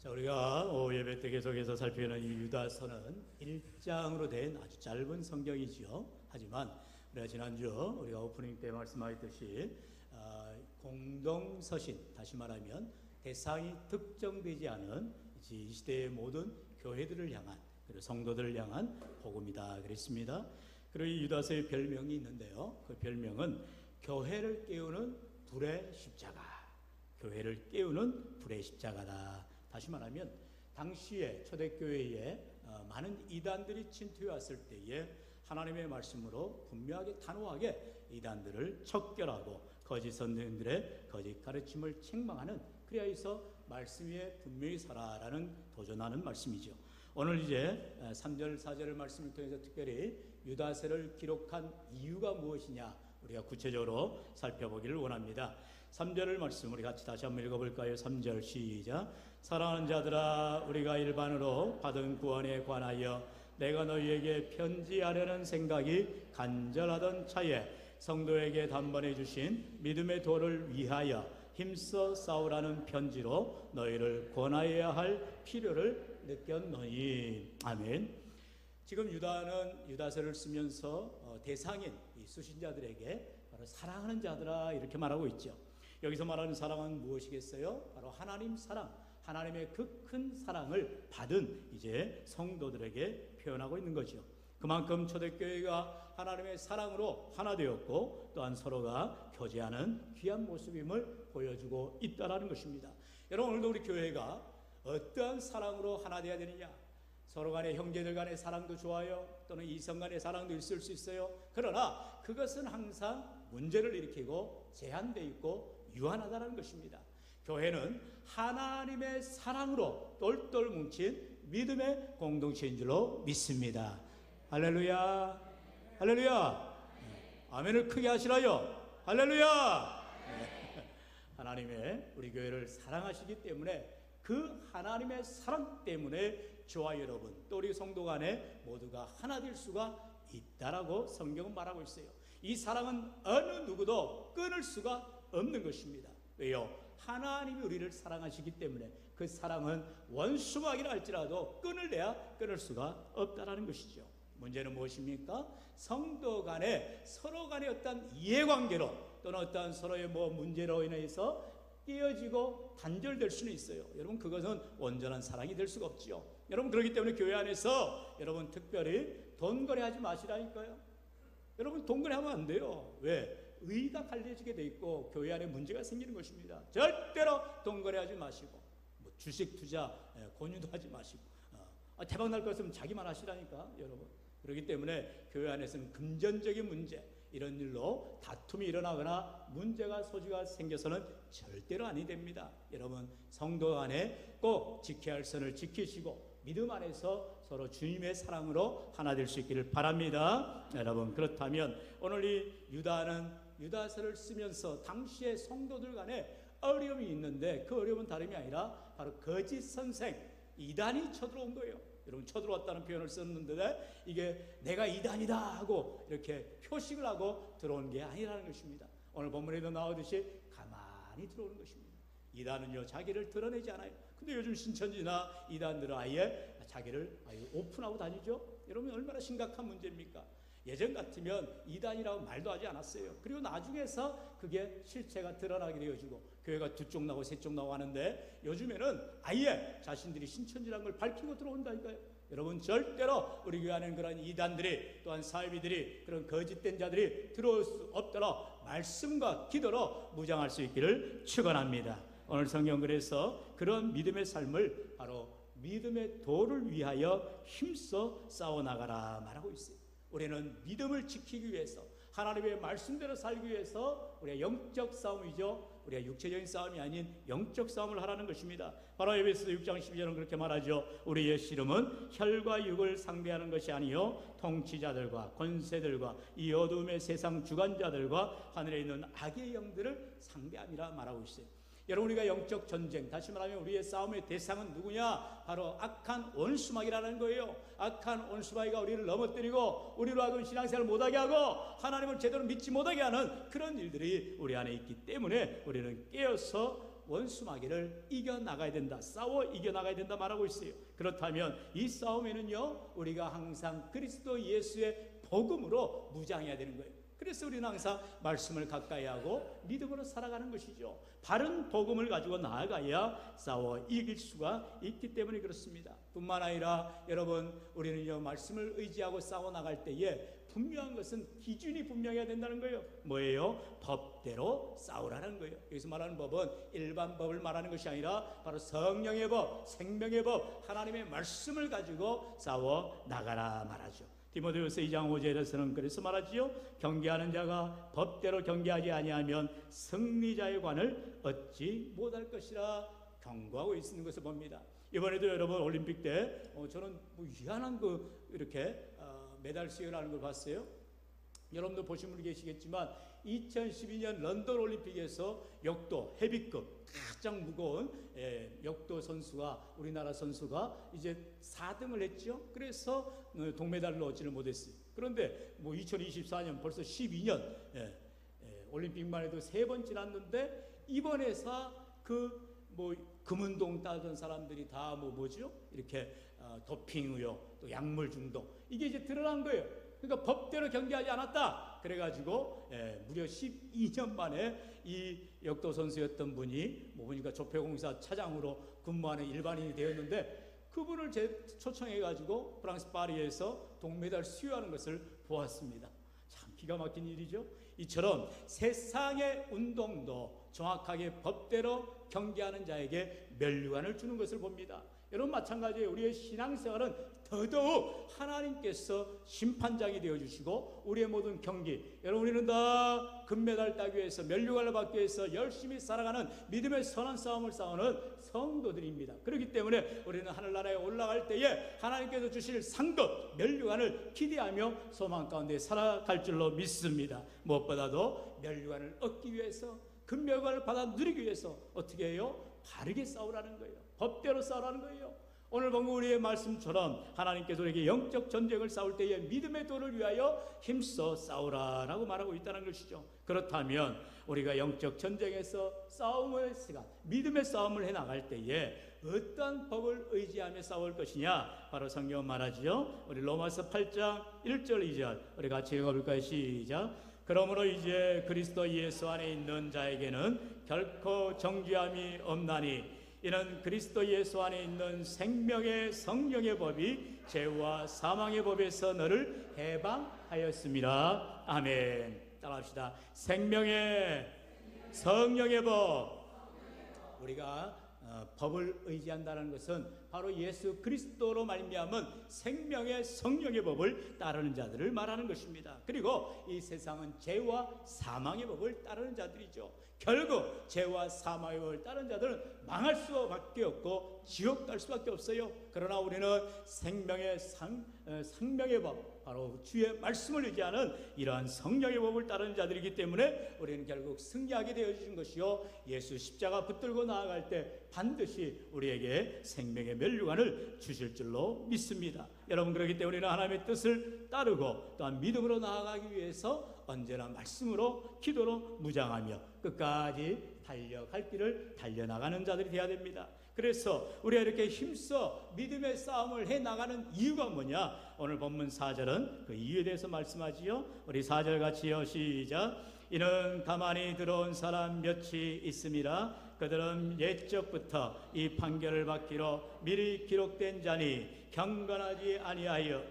자, 우리가 오후 예배 때 계속해서 살피는 이 유다서는 1장으로 된 아주 짧은 성경이지요. 하지만 우리가 지난주 우리가 오프닝 때 말씀하였듯이 공동서신, 다시 말하면 대상이 특정되지 않은 이 시대의 모든 교회들을 향한, 그리고 성도들을 향한 복음이다 그랬습니다. 그리고 이 유다서의 별명이 있는데요, 그 별명은 교회를 깨우는 불의 십자가, 교회를 깨우는 불의 십자가다. 다시 말하면 당시에 초대교회에 많은 이단들이 침투해 왔을 때에 하나님의 말씀으로 분명하게 단호하게 이단들을 척결하고 거짓 선생들의 거짓 가르침을 책망하는, 그래야 해서 말씀 위에 분명히 살아라는 도전하는 말씀이죠. 오늘 이제 3절 4절의 말씀을 통해서 특별히 유다서를 기록한 이유가 무엇이냐 우리가 구체적으로 살펴보기를 원합니다. 3절의 말씀 우리 같이 다시 한번 읽어볼까요? 3절 시작. 사랑하는 자들아, 우리가 일반으로 받은 구원에 관하여 내가 너희에게 편지하려는 생각이 간절하던 차에 성도에게 단번에 주신 믿음의 도를 위하여 힘써 싸우라는 편지로 너희를 권하여야 할 필요를 느꼈노니. 아멘. 지금 유다는 유다서를 쓰면서 대상인 이 수신자들에게 바로 사랑하는 자들아 이렇게 말하고 있죠. 여기서 말하는 사랑은 무엇이겠어요? 바로 하나님 사랑, 하나님의 그 큰 사랑을 받은 이제 성도들에게 표현하고 있는 거죠. 그만큼 초대교회가 하나님의 사랑으로 하나 되었고 또한 서로가 교제하는 귀한 모습임을 보여주고 있다는 것입니다. 여러분, 오늘도 우리 교회가 어떠한 사랑으로 하나 되어야 되느냐? 서로 간의 형제들 간의 사랑도 좋아요. 또는 이성 간의 사랑도 있을 수 있어요. 그러나 그것은 항상 문제를 일으키고 제한되어 있고 유한하다는 것입니다. 교회는 하나님의 사랑으로 똘똘 뭉친 믿음의 공동체인 줄로 믿습니다. 할렐루야, 할렐루야. 아멘을 크게 하시라요. 할렐루야. 하나님의 우리 교회를 사랑하시기 때문에 그 하나님의 사랑 때문에 저와 여러분 또 우리 성도 간에 모두가 하나 될 수가 있다라고 성경은 말하고 있어요. 이 사랑은 어느 누구도 끊을 수가 없는 것입니다. 왜요? 하나님이 우리를 사랑하시기 때문에 그 사랑은 원수막이라 할지라도 끊을래야 끊을 수가 없다라는 것이죠. 문제는 무엇입니까? 성도 간에 서로 간의 어떤 이해관계로 또는 어떤 서로의 문제로 인해서 깨어지고 단절될 수는 있어요. 여러분, 그것은 온전한 사랑이 될 수가 없지요. 여러분, 그렇기 때문에 교회 안에서 여러분 특별히 돈거래하지 마시라니까요. 여러분, 돈거래하면 안 돼요. 왜? 의가 갈려지게 돼 있고 교회 안에 문제가 생기는 것입니다. 절대로 돈거래하지 마시고 주식 투자 권유도 하지 마시고 대박 날 것 같으면 자기만 하시라니까 여러분. 그렇기 때문에 교회 안에서는 금전적인 문제, 이런 일로 다툼이 일어나거나 문제가 소지가 생겨서는 절대로 아니 됩니다. 여러분, 성도 안에 꼭 지켜야 할 선을 지키시고 믿음 안에서 서로 주님의 사랑으로 하나 될 수 있기를 바랍니다. 여러분, 그렇다면 오늘 이 유다는 유다서를 쓰면서 당시의 성도들 간에 어려움이 있는데 그 어려움은 다름이 아니라 바로 거짓 선생, 이단이 쳐들어온 거예요. 여러분, 쳐들어왔다는 표현을 썼는데 이게 내가 이단이다 하고 이렇게 표식을 하고 들어온 게 아니라는 것입니다. 오늘 본문에도 나오듯이 가만히 들어오는 것입니다. 이단은요, 자기를 드러내지 않아요. 근데 요즘 신천지나 이단들은 아예 자기를 오픈하고 다니죠. 여러분, 얼마나 심각한 문제입니까? 예전 같으면 이단이라고 말도 하지 않았어요. 그리고 나중에서 그게 실체가 드러나게 되어지고 교회가 두 쪽 나고 세 쪽 나고 하는데 요즘에는 아예 자신들이 신천지라는 걸 밝히고 들어온다니까요. 여러분, 절대로 우리 교회 안에는 그런 이단들이 또한 사이비들이 그런 거짓된 자들이 들어올 수 없도록 말씀과 기도로 무장할 수 있기를 축원합니다. 오늘 성경 그래서 그런 믿음의 삶을 바로 믿음의 도를 위하여 힘써 싸워나가라 말하고 있어요. 우리는 믿음을 지키기 위해서 하나님의 말씀대로 살기 위해서 우리가 영적 싸움이죠. 우리가 육체적인 싸움이 아닌 영적 싸움을 하라는 것입니다. 바로 에베소서 6장 12절은 그렇게 말하죠. 우리의 씨름은 혈과 육을 상대하는 것이 아니요 통치자들과 권세들과 이 어둠의 세상 주관자들과 하늘에 있는 악의 영들을 상대함이라 말하고 있어요. 여러분, 우리가 영적 전쟁, 다시 말하면 우리의 싸움의 대상은 누구냐? 바로 악한 원수마귀라는 거예요. 악한 원수마귀가 우리를 넘어뜨리고 우리로 하여금 신앙생활을 못하게 하고 하나님을 제대로 믿지 못하게 하는 그런 일들이 우리 안에 있기 때문에 우리는 깨어서 원수마귀를 이겨나가야 된다. 싸워 이겨나가야 된다 말하고 있어요. 그렇다면 이 싸움에는요, 우리가 항상 그리스도 예수의 복음으로 무장해야 되는 거예요. 그래서 우리는 항상 말씀을 가까이 하고 믿음으로 살아가는 것이죠. 바른 복음을 가지고 나아가야 싸워 이길 수가 있기 때문에 그렇습니다. 뿐만 아니라 여러분, 우리는요, 말씀을 의지하고 싸워 나갈 때에 분명한 것은 기준이 분명해야 된다는 거예요. 뭐예요? 법대로 싸우라는 거예요. 여기서 말하는 법은 일반 법을 말하는 것이 아니라 바로 성령의 법, 생명의 법, 하나님의 말씀을 가지고 싸워 나가라 말하죠. 디모데후서 2장 5절에서는 그래서 말하지요. 경계하는 자가 법대로 경계하지 아니하면 승리자의 관을 얻지 못할 것이라 경고하고 있는 것을 봅니다. 이번에도 여러분 올림픽 때 저는 희한한 이렇게 메달 수여라는 걸 봤어요. 여러분도 보신 분 계시겠지만 2012년 런던 올림픽에서 역도 헤비급 가장 무거운 역도 선수가, 우리나라 선수가 이제 4등을 했죠. 그래서 동메달을 얻지를 못했어요. 그런데 2024년 벌써 12년 올림픽만 해도 3번 지났는데 이번에서 금운동 따던 사람들이 다 뭐죠? 이렇게 도핑 의혹, 또 약물 중독, 이게 이제 드러난 거예요. 그러니까 법대로 경기하지 않았다. 그래가지고 무려 12년 만에 이 역도 선수였던 분이 보니까 조폐공사 차장으로 근무하는 일반인이 되었는데 그분을 초청해가지고 프랑스 파리에서 동메달 수여하는 것을 보았습니다. 참 기가 막힌 일이죠. 이처럼 세상의 운동도 정확하게 법대로 경계하는 자에게 면류관을 주는 것을 봅니다. 여러분 마찬가지예요. 우리의 신앙생활은 더더욱 하나님께서 심판장이 되어주시고 우리의 모든 경기, 여러분 우리는 다 금메달 따기 위해서, 면류관을 받기 위해서 열심히 살아가는 믿음의 선한 싸움을 싸우는 성도들입니다. 그렇기 때문에 우리는 하늘나라에 올라갈 때에 하나님께서 주실 상급 면류관을 기대하며 소망 가운데 살아갈 줄로 믿습니다. 무엇보다도 면류관을 얻기 위해서, 금면류관을 받아 누리기 위해서 어떻게 해요? 바르게 싸우라는 거예요. 법대로 싸우라는 거예요. 오늘 본문 우리의 말씀처럼 하나님께서 우리에게 영적 전쟁을 싸울 때에 믿음의 도를 위하여 힘써 싸우라라고 말하고 있다는 것이죠. 그렇다면 우리가 영적 전쟁에서 싸움의 시간, 믿음의 싸움을 해나갈 때에 어떤 법을 의지하며 싸울 것이냐, 바로 성경은 말하죠. 우리 로마서 8장 1절 2절 우리 같이 읽어볼까요? 시작. 그러므로 이제 그리스도 예수 안에 있는 자에게는 결코 정죄함이 없나니 이는 그리스도 예수 안에 있는 생명의 성령의 법이 죄와 사망의 법에서 너를 해방하였습니다. 아멘. 따라합시다. 생명의 성령의 법. 우리가 법을 의지한다는 것은 바로 예수 그리스도로 말미암은 생명의 성령의 법을 따르는 자들을 말하는 것입니다. 그리고 이 세상은 죄와 사망의 법을 따르는 자들이죠. 결국 죄와 사망의 법을 따르는 자들은 망할 수밖에 없고 지옥 갈 수밖에 없어요. 그러나 우리는 생명의 법, 바로 주의 말씀을 의지하는 이러한 성령의 법을 따르는 자들이기 때문에 우리는 결국 승리하게 되어주신 것이요, 예수 십자가 붙들고 나아갈 때 반드시 우리에게 생명의 면류관을 주실 줄로 믿습니다. 여러분, 그렇기 때문에 우리는 하나님의 뜻을 따르고 또한 믿음으로 나아가기 위해서 언제나 말씀으로, 기도로 무장하며 끝까지 달려갈 길을 달려나가는 자들이 되어야 됩니다. 그래서 우리가 이렇게 힘써 믿음의 싸움을 해나가는 이유가 뭐냐? 오늘 본문 4절은 그 이유에 대해서 말씀하지요. 우리 4절 같이요. 시작. 이는 가만히 들어온 사람 몇이 있음이라. 그들은 옛적부터 이 판결을 받기로 미리 기록된 자니 경건하지 아니하여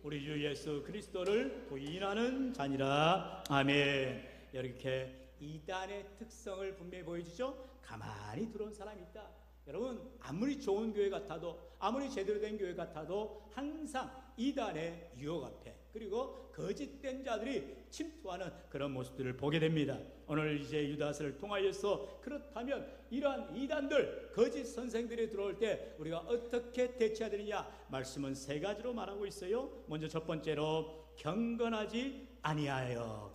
우리 주 예수 그리스도를 부인하는 자니라. 아멘. 이렇게 이단의 특성을 분명히 보여주죠. 가만히 들어온 사람이 있다. 여러분, 아무리 좋은 교회 같아도, 아무리 제대로 된 교회 같아도 항상 이단의 유혹 앞에, 그리고 거짓된 자들이 침투하는 그런 모습들을 보게 됩니다. 오늘 이제 유다서를 통하여서 그렇다면 이러한 이단들, 거짓 선생들이 들어올 때 우리가 어떻게 대처해야 되느냐, 말씀은 3가지로 말하고 있어요. 먼저 첫 번째로 경건하지 아니하여.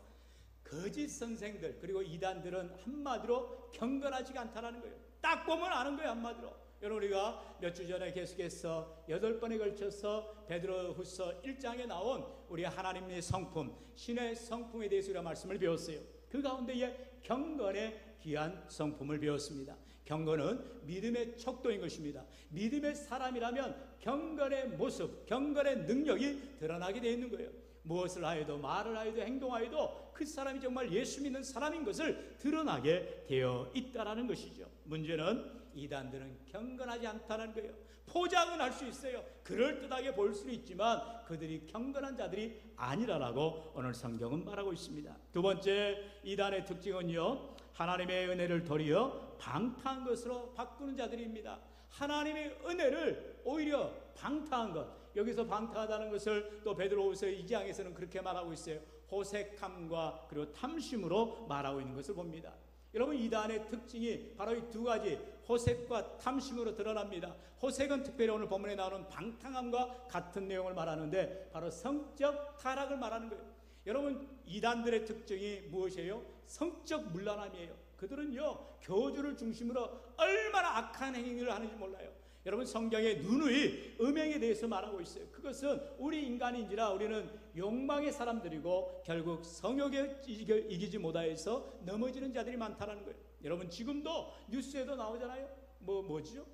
거짓 선생들 그리고 이단들은 한마디로 경건하지가 않다라는 거예요. 딱 보면 아는 거예요. 한마디로 여러분, 우리가 몇 주 전에 계속해서 8번에 걸쳐서 베드로후서 1장에 나온 우리 하나님의 성품, 신의 성품에 대해서 우리가 말씀을 배웠어요. 그 가운데에 경건의 귀한 성품을 배웠습니다. 경건은 믿음의 척도인 것입니다. 믿음의 사람이라면 경건의 모습, 경건의 능력이 드러나게 되어 있는 거예요. 무엇을 하여도, 말을 하여도, 행동하여도 그 사람이 정말 예수 믿는 사람인 것을 드러나게 되어 있다는 것이죠. 문제는 이단들은 경건하지 않다는 거예요. 포장은 할 수 있어요. 그럴듯하게 보일 수는 있지만 그들이 경건한 자들이 아니라라고 오늘 성경은 말하고 있습니다. 두 번째 이단의 특징은요, 하나님의 은혜를 도리어 방탕한 것으로 바꾸는 자들입니다. 하나님의 은혜를 오히려 방탕한 것, 여기서 방탕하다는 것을 또 베드로후서 2장에서는 그렇게 말하고 있어요. 호색함과 그리고 탐심으로 말하고 있는 것을 봅니다. 여러분, 이단의 특징이 바로 이 두 가지, 호색과 탐심으로 드러납니다. 호색은 특별히 오늘 본문에 나오는 방탕함과 같은 내용을 말하는데 바로 성적 타락을 말하는 거예요. 여러분, 이단들의 특징이 무엇이에요? 성적 문란함이에요. 그들은요, 교주를 중심으로 얼마나 악한 행위를 하는지 몰라요. 여러분, 성경에 누누이 음행에 대해서 말하고 있어요. 그것은 우리 인간인지라 우리는 욕망의 사람들이고 결국 성욕에 이기지 못하여서 넘어지는 자들이 많다는 거예요. 여러분, 지금도 뉴스에도 나오잖아요. 뭐죠?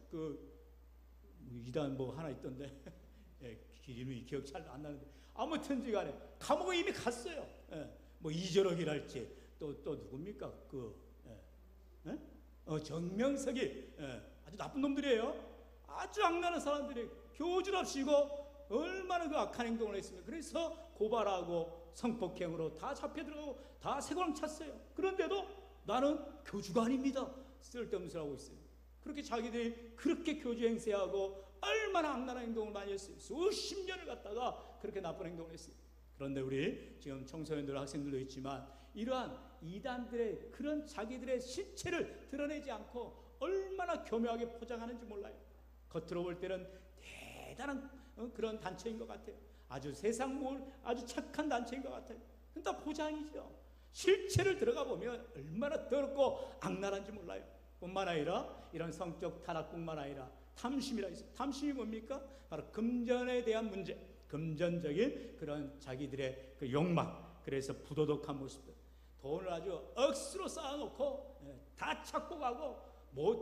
이단 하나 있던데 예, 이름이 기억 잘 안 나는데 아무튼지 간에 감옥에 이미 갔어요. 예, 이재록이랄지 또 누굽니까? 정명석이, 예, 아주 나쁜 놈들이에요. 아주 악랄한 사람들이 교주랍시고 얼마나 그 악한 행동을 했습니까? 그래서 고발하고 성폭행으로 다 잡혀 들어가고 다 세광 찼어요. 그런데도 나는 교주가 아닙니다. 쓸데없는 소리 하고 있어요. 그렇게 자기들이 그렇게 교주 행세하고 얼마나 악랄한 행동을 많이 했어요. 수십 년을 갖다가 그렇게 나쁜 행동을 했어요. 그런데 우리 지금 청소년들, 학생들도 있지만 이러한 이단들의 그런 자기들의 실체를 드러내지 않고 얼마나 교묘하게 포장하는지 몰라요. 겉으로 볼 때는 대단한 그런 단체인 것 같아요. 아주 세상 모을 아주 착한 단체인 것 같아요. 근데 다 포장이죠. 실체를 들어가 보면 얼마나 더럽고 악랄한지 몰라요. 뿐만 아니라 이런 성적 타락뿐만 아니라 탐심이라 있어요. 탐심이 뭡니까? 바로 금전에 대한 문제, 금전적인 그런 자기들의 그 욕망, 그래서 부도덕한 모습들, 돈을 아주 억수로 쌓아놓고 다 찾고 가고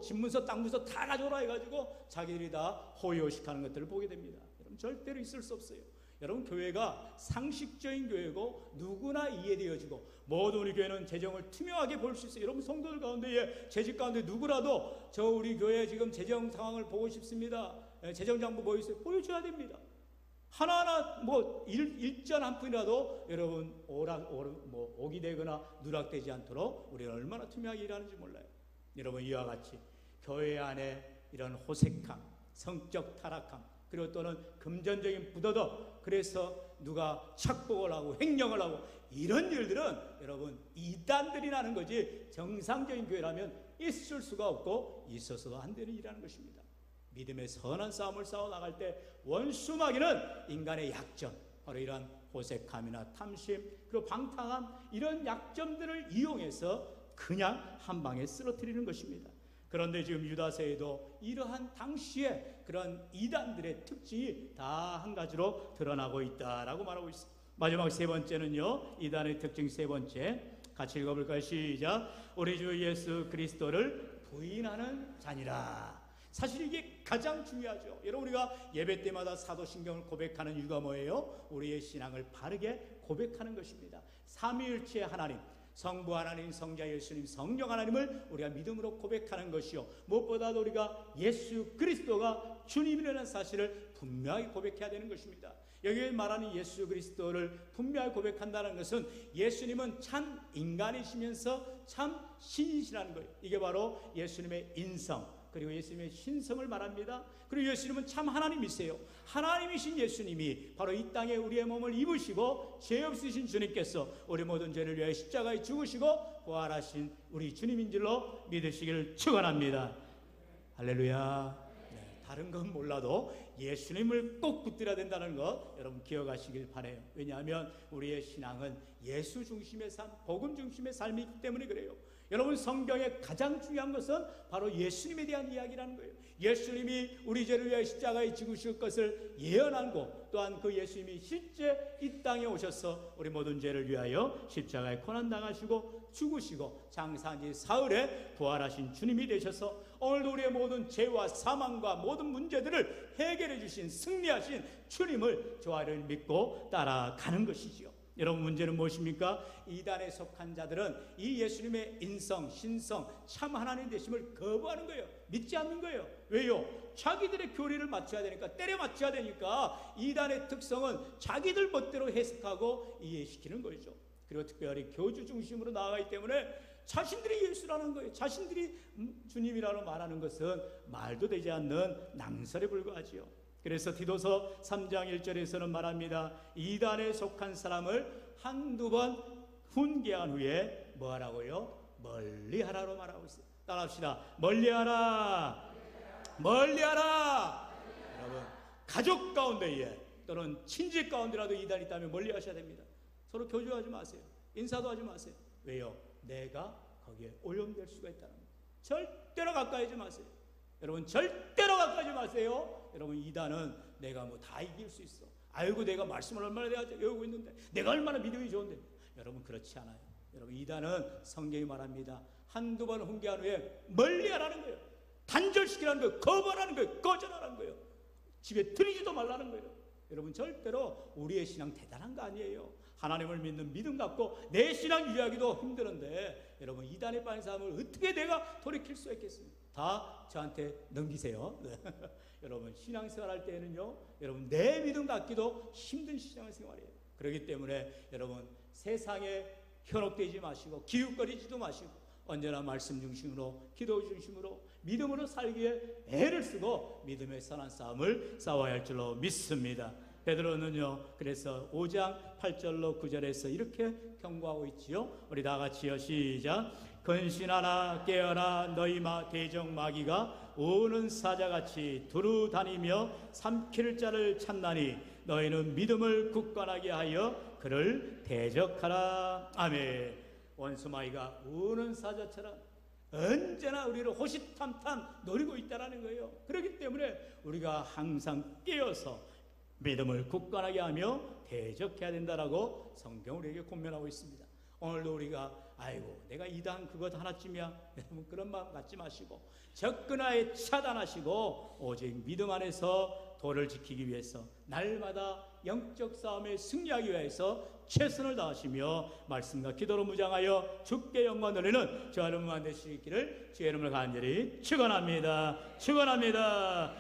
집문서, 땅문서 다 가져오라 해가지고 자기들이 다 호의호식하는 것들을 보게 됩니다. 여러분, 절대로 있을 수 없어요. 여러분, 교회가 상식적인 교회고 누구나 이해되어지고 모두 우리 교회는 재정을 투명하게 볼 수 있어요. 여러분, 성도들 가운데에 재직 가운데 누구라도 저 우리 교회 지금 재정 상황을 보고 싶습니다. 재정장부 보여주세요. 보여줘야 됩니다. 하나하나 일전 한 푼이라도 여러분 오기 되거나 누락되지 않도록 우리는 얼마나 투명하게 일하는지 몰라요. 여러분, 이와 같이 교회 안에 이런 호색함, 성적 타락함, 그리고 또는 금전적인 부도덕, 그래서 누가 착복을 하고 횡령을 하고 이런 일들은 여러분 이단들이 나는 거지 정상적인 교회라면 있을 수가 없고 있어서도 안 되는 일이라는 것입니다. 믿음의 선한 싸움을 싸워 나갈 때 원수마귀는 인간의 약점, 바로 이러한 호색함이나 탐심, 그리고 방탕함, 이런 약점들을 이용해서 그냥 한 방에 쓰러뜨리는 것입니다. 그런데 지금 유다서에도 이러한 당시에 그런 이단들의 특징이 다 한 가지로 드러나고 있다라고 말하고 있습니다. 마지막 세 번째는요, 이단의 특징 세 번째, 같이 읽어볼까요? 시작. 우리 주 예수 그리스도를 부인하는 자니라. 사실 이게 가장 중요하죠. 여러분, 우리가 예배 때마다 사도신경을 고백하는 이유가 뭐예요? 우리의 신앙을 바르게 고백하는 것입니다. 삼위일체의 하나님, 성부 하나님, 성자 예수님, 성령 하나님을 우리가 믿음으로 고백하는 것이요, 무엇보다도 우리가 예수 그리스도가 주님이라는 사실을 분명히 고백해야 되는 것입니다. 여기 말하는 예수 그리스도를 분명히 고백한다는 것은 예수님은 참 인간이시면서 참 신이시라는 거예요. 이게 바로 예수님의 인성, 그리고 예수님의 신성을 말합니다. 그리고 예수님은 참 하나님이세요. 하나님이신 예수님이 바로 이 땅에 우리의 몸을 입으시고 죄 없으신 주님께서 우리 모든 죄를 위하여 십자가에 죽으시고 부활하신 우리 주님인 줄로 믿으시기를 축원합니다. 할렐루야. 다른 건 몰라도 예수님을 꼭 붙들어야 된다는 것 여러분 기억하시길 바라요. 왜냐하면 우리의 신앙은 예수 중심의 삶, 복음 중심의 삶이기 때문에 그래요. 여러분, 성경의 가장 중요한 것은 바로 예수님에 대한 이야기라는 거예요. 예수님이 우리 죄를 위하여 십자가에 죽으실 것을 예언하고, 또한 그 예수님이 실제 이 땅에 오셔서 우리 모든 죄를 위하여 십자가에 고난당하시고 죽으시고 장사한 지 사흘에 부활하신 주님이 되셔서 오늘도 우리의 모든 죄와 사망과 모든 문제들을 해결해 주신, 승리하신 주님을 좋아를 믿고 따라가는 것이지요. 여러분, 문제는 무엇입니까? 이단에 속한 자들은 이 예수님의 인성, 신성, 참 하나님 되심을 거부하는 거예요. 믿지 않는 거예요. 왜요? 자기들의 교리를 맞춰야 되니까, 때려 맞춰야 되니까 이단의 특성은 자기들 멋대로 해석하고 이해시키는 거죠. 그리고 특별히 교주 중심으로 나아가기 때문에 자신들이 예수라는 거예요. 자신들이 주님이라고 말하는 것은 말도 되지 않는 낭설에 불과하지요. 그래서 디도서 3장 1절에서는 말합니다. 이단에 속한 사람을 한두 번 훈계한 후에 뭐하라고요? 멀리하라로 말하고 있어요. 따라합시다. 멀리하라. 멀리하라. 여러분, 가족 가운데에 또는 친지 가운데라도 이단이 있다면 멀리하셔야 됩니다. 서로 교주하지 마세요. 인사도 하지 마세요. 왜요? 내가 거기에 오염될 수가 있다는 거예요. 절대로 가까이 하지 마세요. 여러분, 절대로 가까이 하지 마세요. 여러분, 이단은 내가 뭐 다 이길 수 있어. 아이고, 내가 말씀을 얼마나 내가 외우고 있는데, 내가 얼마나 믿음이 좋은데. 여러분, 그렇지 않아요. 여러분, 이단은 성경이 말합니다. 한두 번 훈계한 후에 멀리하라는 거예요. 단절시키라는 거예요. 거부하라는 거예요. 거절하라는 거예요. 집에 들이지도 말라는 거예요. 여러분, 절대로 우리의 신앙 대단한 거 아니에요. 하나님을 믿는 믿음 갖고 내 신앙 유지하기도 힘드는데, 여러분, 이단에 빠진 사람을 어떻게 내가 돌이킬 수 있겠습니까? 다 저한테 넘기세요. 여러분, 신앙생활 할 때는요, 여러분, 내 믿음 갖기도 힘든 신앙생활이에요. 그렇기 때문에 여러분, 세상에 현혹되지 마시고 기웃거리지도 마시고 언제나 말씀 중심으로, 기도 중심으로, 믿음으로 살기에 애를 쓰고 믿음의 선한 싸움을 싸워야 할 줄로 믿습니다. 베드로는요, 그래서 5장 8절로 9절에서 이렇게 경고하고 있지요. 우리 다 같이요, 시작. 근신하라, 깨어라. 너희 대적 마귀가 우는 사자같이 두루 다니며 삼킬 자를 찾나니 너희는 믿음을 굳건하게 하여 그를 대적하라. 아멘. 원수 마귀가 우는 사자처럼 언제나 우리를 호시탐탐 노리고 있다는 거예요. 그렇기 때문에 우리가 항상 깨어서 믿음을 굳건하게 하며 대적해야 된다라고 성경 우리에게 권면하고 있습니다. 오늘도 우리가 아이고, 내가 이단 그것 하나쯤이야, 여러분, 그런 마음 갖지 마시고 적근하에 차단하시고 오직 믿음 안에서 도를 지키기 위해서 날마다 영적 싸움에 승리하기 위해서 최선을 다하시며 말씀과 기도로 무장하여 주께 영광 돌리는 저 여러분만 되시기를 주의 이름으로 간절히 축원합니다. 축원합니다.